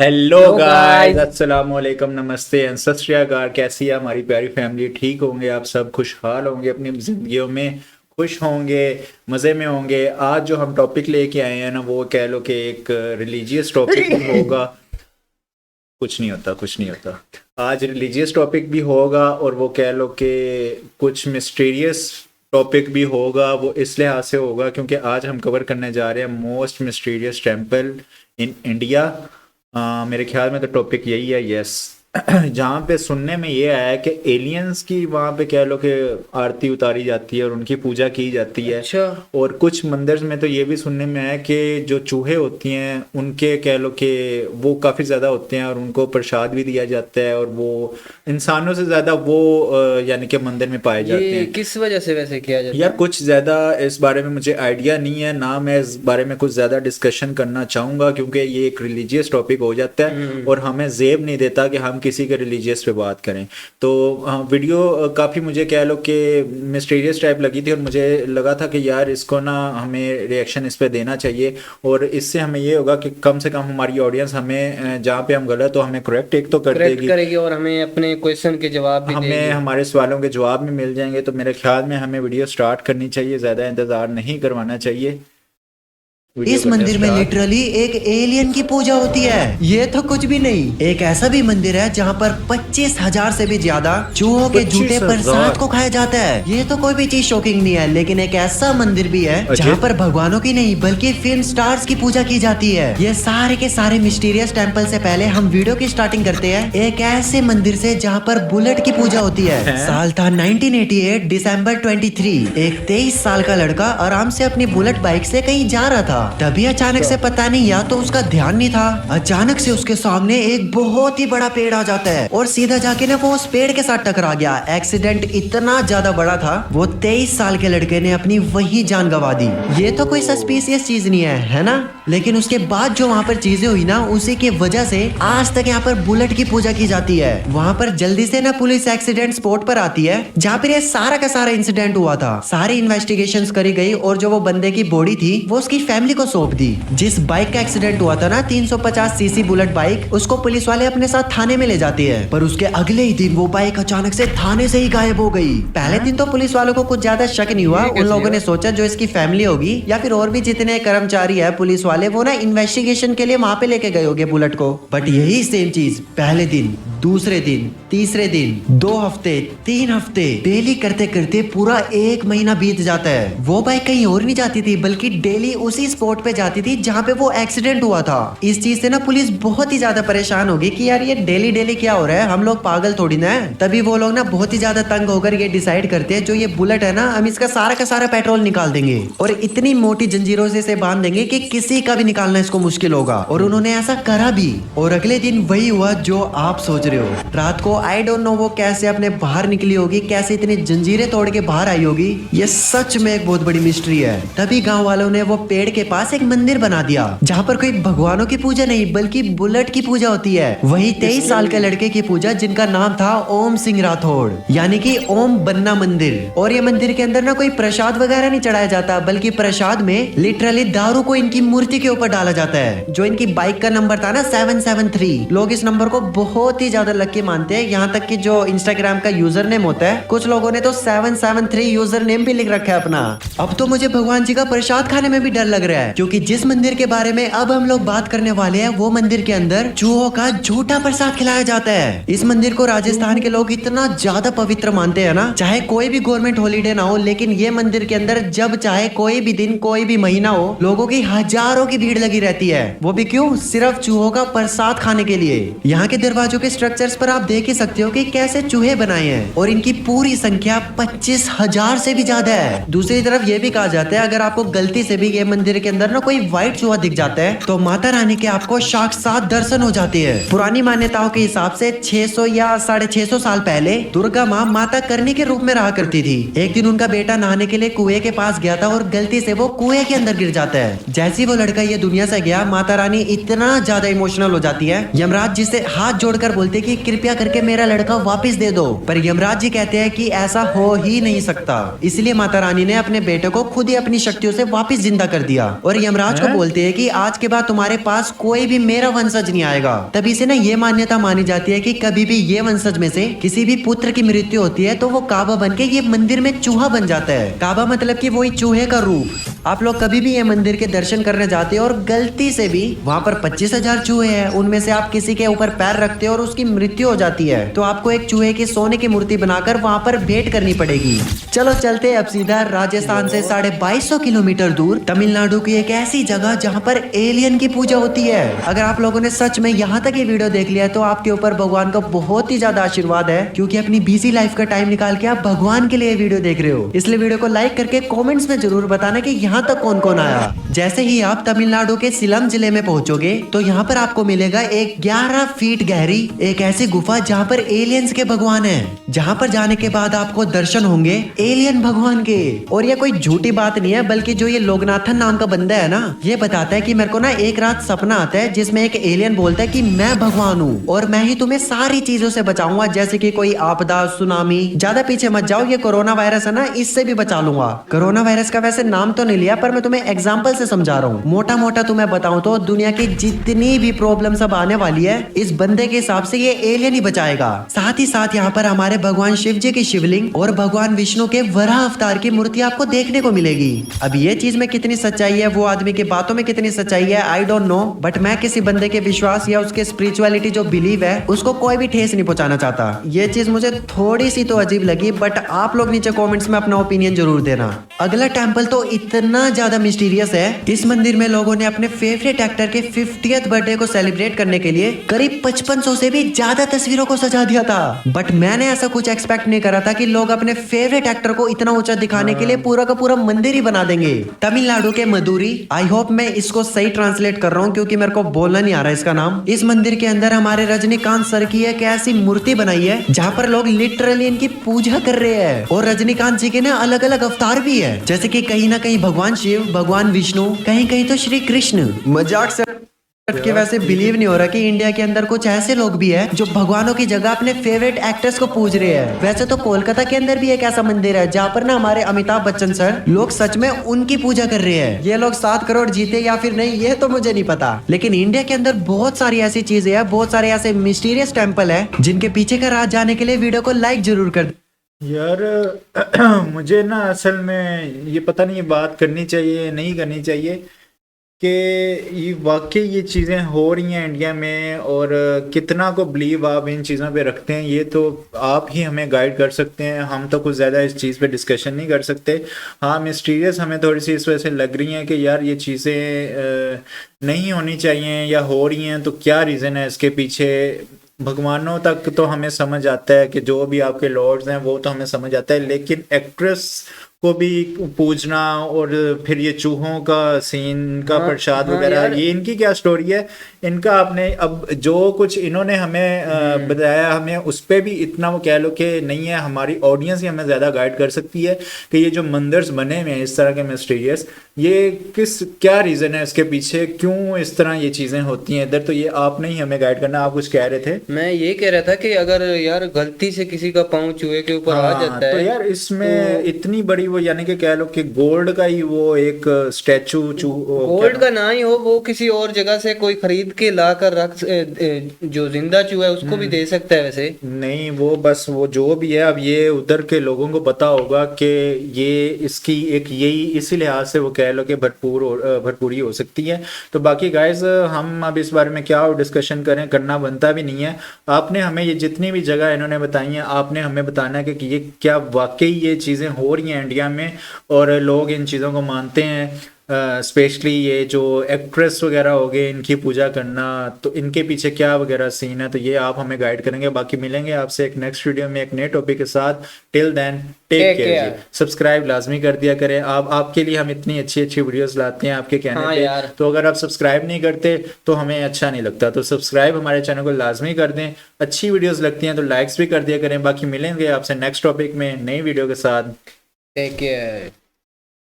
Hello hello guys, guys. अस्सलाम वालेकुम, नमस्ते एंड सत श्री अकाल। कैसी है हमारी प्यारी फैमिली? ठीक होंगे आप सब? खुशहाल होंगे, अपनी जिंदगियों में खुश होंगे, मज़े में होंगे। आज जो हम टॉपिक लेके आए हैं ना, वो कह लो कि एक रिलीजियस टॉपिक भी होगा। कुछ नहीं होता, कुछ नहीं होता। आज रिलीजियस टॉपिक भी होगा और वो कह लो कि कुछ मिस्टीरियस टॉपिक भी होगा। वो इस लिहाज से होगा क्योंकि आज हम कवर करने जा रहे हैं most mysterious temple in India. मेरे ख्याल में तो टॉपिक यही है, यस। जहाँ पे सुनने में ये आया है कि एलियंस की वहाँ पे कह लो कि आरती उतारी जाती है और उनकी पूजा की जाती है। अच्छा। और कुछ मंदिर में तो ये भी सुनने में आया कि जो चूहे होती हैं उनके कह लो कि वो काफ़ी ज़्यादा होते हैं और उनको प्रसाद भी दिया जाता है, और वो इंसानों से ज़्यादा वो यानी कि मंदिर में पाए जाते ये हैं। किस वजह से वैसे किया जाता यार है? कुछ ज़्यादा इस बारे में मुझे आइडिया नहीं है ना, मैं इस बारे में कुछ ज़्यादा डिस्कशन करना चाहूँगा क्योंकि ये एक रिलीजियस टॉपिक हो जाता है और हमें जेब नहीं देता कि हम किसी के रिलीजियस पे बात करें। तो वीडियो काफ़ी मुझे कह लो कि मिस्टीरियस टाइप लगी थी और मुझे लगा था कि यार इसको ना हमें रिएक्शन इस पे देना चाहिए, और इससे हमें ये होगा कि कम से कम हमारी ऑडियंस हमें जहाँ पे हम गलत हो हमें करेक्ट एक तो कर करेक्ट देगी, करेगी और हमें अपने क्वेश्चन के जवाब भी हमें देगी। हमारे सवालों के जवाब भी मिल जाएंगे। तो मेरे ख्याल में हमें वीडियो स्टार्ट करनी चाहिए, ज़्यादा इंतज़ार नहीं करवाना चाहिए। वीडियो इस करते हैं मंदिर में स्टार्ट। लिटरली एक एलियन की पूजा होती है। ये तो कुछ भी नहीं, एक ऐसा भी मंदिर है जहाँ पर 25,000 से भी ज्यादा चूहों के झूठे 25,000 प्रसाद को खाया जाता है। ये तो कोई भी चीज शॉकिंग नहीं है, लेकिन एक ऐसा मंदिर भी है अजय? जहाँ पर भगवानों की नहीं बल्कि फिल्म स्टार्स की पूजा की जाती है। ये सारे के सारे मिस्टीरियस टेम्पल से पहले हम वीडियो की स्टार्टिंग करते हैं एक ऐसे मंदिर से जहाँ पर बुलेट की पूजा होती है। साल था 1988 दिसंबर 23। एक 23 साल का लड़का आराम से अपनी बुलेट बाइक से कहीं जा रहा था, तभी अचानक से पता नहीं या तो उसका ध्यान नहीं था, अचानक से उसके सामने एक बहुत ही बड़ा पेड़ आ जाता है और सीधा जाके ना वो उस पेड़ के साथ टकरा गया। एक्सीडेंट इतना ज्यादा बड़ा था, वो 23 साल के लड़के ने अपनी वही जान गंवा दी। ये तो कोई सस्पिशियस चीज नहीं है ना? लेकिन उसके बाद जो वहाँ पर चीजें हुई ना, उसी की वजह से आज तक यहाँ पर बुलेट की पूजा की जाती है। वहाँ पर जल्दी से ना पुलिस एक्सीडेंट स्पॉट पर आती है जहाँ पर ये सारा का सारा इंसिडेंट हुआ था। सारी इन्वेस्टिगेशंस करी गई और जो वो बंदे की बॉडी थी वो उसकी फैमिली को सौंप दी। जिस बाइक का एक्सीडेंट हुआ था ना, 350 सीसी बुलेट बाइक, उसको पुलिस वाले अपने साथ थाने में ले जाते हैं। पर उसके अगले ही दिन वो बाइक अचानक से थाने से ही गायब हो गई। पहले दिन तो पुलिस वालों को कुछ ज्यादा शक नहीं हुआ। उन लोगों ने सोचा जो इसकी फैमिली होगी या फिर और भी जितने कर्मचारी है पुलिस वाले, वो ना इन्वेस्टिगेशन के लिए वहां पे लेके गए होंगे बुलेट को। बट यही सेम चीज पहले दिन, दूसरे दिन, तीसरे दिन, 2 हफ्ते, 3 हफ्ते, डेली करते करते पूरा 1 महीना बीत जाता है। वो बाइक कहीं और नहीं जाती थी बल्कि डेली उसी स्पॉट पे जाती थी जहाँ पे वो एक्सीडेंट हुआ था। इस चीज से ना पुलिस बहुत ही ज्यादा परेशान होगी कि यार ये डेली डेली क्या हो रहा है, हम लोग पागल थोड़ी ना है। तभी वो लोग ना बहुत ही ज्यादा तंग होकर ये डिसाइड करते हैं जो ये बुलेट है ना, हम इसका सारा का सारा पेट्रोल निकाल देंगे और इतनी मोटी जंजीरों से इसे बांध देंगे कि किसी का भी निकालना इसको मुश्किल होगा। और उन्होंने ऐसा करा भी और अगले दिन वही हुआ जो आप सोच रहे हो। रात को आई डोंट नो वो कैसे अपने बाहर निकली होगी, कैसे इतनी जंजीरें तोड़ के बाहर आई होगी। ये सच में एक बहुत बड़ी मिस्ट्री है। तभी गांव वालों ने वो पेड़ के पास एक मंदिर बना दिया जहाँ पर कोई भगवानों की पूजा नहीं बल्कि बुलेट की पूजा होती है। वही 23 साल के लड़के की पूजा जिनका नाम था ओम सिंह राठौड़, यानी कि ओम बन्ना मंदिर। और ये मंदिर के अंदर ना कोई प्रसाद वगैरह नहीं चढ़ाया जाता बल्कि प्रसाद में लिटरली दारू को इनकी मूर्ति के ऊपर डाला जाता है। जो इनकी बाइक का नंबर था ना 773, लोग इस नंबर को बहुत ही ज्यादा लकी मानते हैं। यहाँ तक कि जो इंस्टाग्राम का यूजर नेम होता है, कुछ लोगों ने तो 773 यूजर नेम भी लिख रखा है अपना। अब तो मुझे भगवान जी का प्रसाद खाने में भी डर लग रहा है क्योंकि जिस मंदिर के बारे में अब हम लोग बात करने वाले हैं वो मंदिर के अंदर चूहों का झूठा प्रसाद खिलाया जाता है। इस मंदिर को राजस्थान के लोग इतना ज्यादा पवित्र मानते हैं ना, चाहे कोई भी गवर्नमेंट हॉलीडे ना हो, लेकिन ये मंदिर के अंदर जब चाहे कोई भी दिन कोई भी महीना हो, लोगों की हजारों की भीड़ लगी रहती है। वो भी क्यों? सिर्फ चूहों का प्रसाद खाने के लिए। यहाँ के दरवाजों के स्ट्रक्चर्स पर आप देख ही सकते हो कि कैसे चूहे बनाए हैं और इनकी पूरी संख्या 25,000 से भी ज्यादा है। दूसरी तरफ ये भी कहा जाता है अगर आपको गलती से भी ये मंदिर के अंदर ना कोई व्हाइट चूहा दिख जाता है तो माता रानी के आपको साक्षात दर्शन हो जाते हैं। पुरानी मान्यताओं के हिसाब से 600 या 650 साल पहले दुर्गा माँ माता करनी के रूप में रहा करती थी। एक दिन उनका बेटा नहाने के लिए कुएं के पास गया था और गलती से वो कुएं के अंदर गिर जाता है। जैसे ही वो लड़का ये दुनिया से गया, माता रानी इतना ज्यादा इमोशनल हो जाती है, यमराज जी से हाथ जोड़कर बोलते कि कृपया करके मेरा लड़का वापस दे दो, पर यमराज जी कहते हैं कि ऐसा हो ही नहीं सकता। इसलिए माता रानी ने अपने बेटे को खुद ही अपनी शक्तियों से वापस जिंदा कर दिया और यमराज को बोलते हैं कि आज के बाद तुम्हारे पास कोई भी मेरा वंशज नहीं आएगा। तभी से ना ये मान्यता मानी जाती है कि कभी भी ये वंशज में से किसी भी पुत्र की मृत्यु होती है तो वो काबा बन के ये मंदिर में चूहा बन जाता है। काबा मतलब कि वही चूहे का रूप। आप लोग कभी भी ये मंदिर के दर्शन करने जाते हो और गलती से भी वहाँ पर 25,000 चूहे हैं, उनमें से आप किसी के ऊपर पैर रखते हो और उसकी मृत्यु हो जाती है तो आपको एक चूहे की सोने की मूर्ति बनाकर वहाँ पर भेंट करनी पड़ेगी। चलो चलते हैं अब सीधा राजस्थान से 250 किलोमीटर दूर तमिलनाडु की एक ऐसी जगह जहाँ पर एलियन की पूजा होती है। अगर आप लोगों ने सच में यहाँ तक ये वीडियो देख लिया तो आपके ऊपर भगवान का बहुत ही ज्यादा आशीर्वाद है, क्योंकि अपनी बिजी लाइफ का टाइम निकाल के आप भगवान के लिए वीडियो देख रहे हो। इसलिए वीडियो को लाइक करके कमेंट्स में जरूर बताना कि यहाँ तक कौन कौन आया। जैसे ही आप तमिलनाडु के सिलम जिले में पहुंचोगे तो यहाँ पर आपको मिलेगा एक 11 फीट गहरी एक ऐसी गुफा जहाँ पर एलियंस के भगवान हैं। जहाँ पर जाने के बाद आपको दर्शन होंगे एलियन भगवान के। और ये कोई झूठी बात नहीं है, बल्कि जो ये लोगनाथन नाम का बंदा है ना, ये बताता है कि मेरे को ना एक रात सपना आता है जिसमें एक एलियन बोलता है कि मैं भगवान हूँ और मैं ही तुम्हें सारी चीजों से बचाऊंगा, जैसे कि कोई आपदा, सुनामी। ज्यादा पीछे मत जाओ, ये कोरोना वायरस है ना, इससे भी बचा लूंगा। कोरोना वायरस का वैसे नाम तो नहीं लिया, पर मैं तुम्हें एग्जाम्पल से समझा रहा हूँ। मोटा मोटा तुम्हें बताऊं तो दुनिया की जितनी भी प्रॉब्लम सब आने वाली है, इस बंदे के हिसाब से ये एलियन ही बचाएगा। साथ ही साथ यहाँ पर हमारे भगवान शिव जी की शिवलिंग और भगवान विष्णु के वराह अवतार की मूर्ति आपको देखने को मिलेगी। अब ये चीज में कितनी सच्चाई है, वो आदमी की बातों में कितनी सच्चाई है, आई डोंट नो, बट मैं किसी बंदे के विश्वास या उसके स्पिरिचुअलिटी जो बिलीव है उसको कोई भी ठेस नहीं पहुंचाना चाहता। ये चीज मुझे थोड़ी सी तो अजीब लगी, बट आप लोग नीचे कमेंट्स में अपना ओपिनियन जरूर देना। अगला टेम्पल तो इतना ज्यादा मिस्टीरियस है। इस मंदिर में लोगों ने अपने फेवरेट एक्टर के 50th बर्थडे को सेलिब्रेट करने के लिए करीब 5500 से भी ज्यादा तस्वीरों को सजा दिया था। बट मैंने ऐसा कुछ एक्सपेक्ट नहीं करा था कि लोग अपने फेवरेट एक्टर को इतना ऊंचा दिखाने के लिए पूरा का पूरा मंदिर ही बना देंगे। तमिलनाडु के मदुरी, आई होप मैं इसको सही ट्रांसलेट कर रहा हूँ क्योंकि मेरे को बोलना नहीं आ रहा इसका नाम। इस मंदिर के अंदर हमारे रजनीकांत सर की एक ऐसी मूर्ति बनाई है जहाँ पर लोग लिटरली इनकी पूजा कर रहे हैं। और रजनीकांत जी के ना अलग अलग अवतार भी है, जैसे कि कहीं ना कहीं भगवान शिव, भगवान विष्णु, कहीं कहीं तो श्री कृष्ण। मजाक से के वैसे बिलीव नहीं हो रहा कि इंडिया के अंदर कुछ ऐसे लोग भी हैं जो भगवानों की जगह अपने फेवरेट एक्टर्स को पूज रहे हैं। वैसे तो कोलकाता के अंदर भी एक ऐसा मंदिर है जहाँ पर ना हमारे अमिताभ बच्चन सर, लोग सच में उनकी पूजा कर रहे हैं। ये लोग 7 करोड़ जीते या फिर नहीं ये तो मुझे नहीं पता, लेकिन इंडिया के अंदर बहुत सारी ऐसी चीजें हैं, बहुत सारे ऐसे मिस्टीरियस टेम्पल है जिनके पीछे का राज जाने के लिए वीडियो को लाइक जरूर कर यार। मुझे ना असल में ये पता नहीं, ये बात करनी चाहिए नहीं करनी चाहिए कि ये वाकई ये चीज़ें हो रही हैं इंडिया में, और कितना को बिलीव आप इन चीज़ों पे रखते हैं ये तो आप ही हमें गाइड कर सकते हैं। हम तो कुछ ज़्यादा इस चीज़ पे डिस्कशन नहीं कर सकते। हाँ, मिस्टीरियस हमें थोड़ी सी इस वजह से लग रही हैं कि यार ये चीज़ें नहीं होनी चाहिए या हो रही हैं, तो क्या रीज़न है इसके पीछे। भगवानों तक तो हमें समझ आता है कि जो भी आपके लॉर्ड्स हैं वो तो हमें समझ आता है, लेकिन एक्ट्रेस को भी पूजना और फिर ये चूहों का सीन का प्रसाद वगैरह, ये इनकी क्या स्टोरी है इनका। आपने अब जो कुछ इन्होंने हमें बताया, हमें उस पर भी इतना वो कह लो कि नहीं है, हमारी ऑडियंस ही हमें ज़्यादा गाइड कर सकती है कि ये जो मंदिर्स बने हुए हैं इस तरह के मिस्टीरियस, ये क्या रीज़न है इसके पीछे, क्यों इस तरह ये चीज़ें होती हैं इधर। तो ये आपने ही हमें गाइड करना। आप कुछ कह रहे थे। मैं ये कह रहा था कि अगर यार गलती से किसी का पाँव चूहे के ऊपर आ जाता है तो यार इसमें तो इतनी बड़ी वो यानी कि कह लो कि गोल्ड का ही वो एक स्टैचू, गोल्ड का ना ही हो, वो किसी और जगह से कोई खरीद के लाकर रख, जो जिंदा चूहा है उसको भी दे सकता है। वैसे नहीं, वो बस वो जो भी है, अब ये उधर के लोगों को पता होगा कि ये इसकी एक यही इसी लिहाज से वो कह लो कि भरपूरी हो सकती है। तो बाकी गाइस हम अब इस बारे में क्या डिस्कशन करें, करना बनता भी नहीं है। आपने हमें ये जितनी भी जगह इन्होंने बताई हैं, आपने हमें बताना है कि ये क्या वाकई ये चीज़ें हो रही हैं इंडिया में और लोग इन चीज़ों को मानते हैं। स्पेशली ये जो एक्ट्रेस वगैरह हो गए, इनकी पूजा करना, तो इनके पीछे क्या वगैरह सीन है, तो ये आप हमें गाइड करेंगे। बाकी मिलेंगे आपसे एक नेक्स्ट वीडियो में एक नए टॉपिक के साथ। Till then take care. Subscribe लाजमी कर दिया करें। आपके लिए हम इतनी अच्छी अच्छी वीडियोस लाते हैं आपके कहने पे, तो अगर आप सब्सक्राइब नहीं करते तो हमें अच्छा नहीं लगता। तो सब्सक्राइब हमारे चैनल को लाजमी कर दें। अच्छी वीडियोस लगती हैं तो लाइक्स भी कर दिया करें। बाकी मिलेंगे आपसे नेक्स्ट टॉपिक में नई वीडियो के साथ। Take care.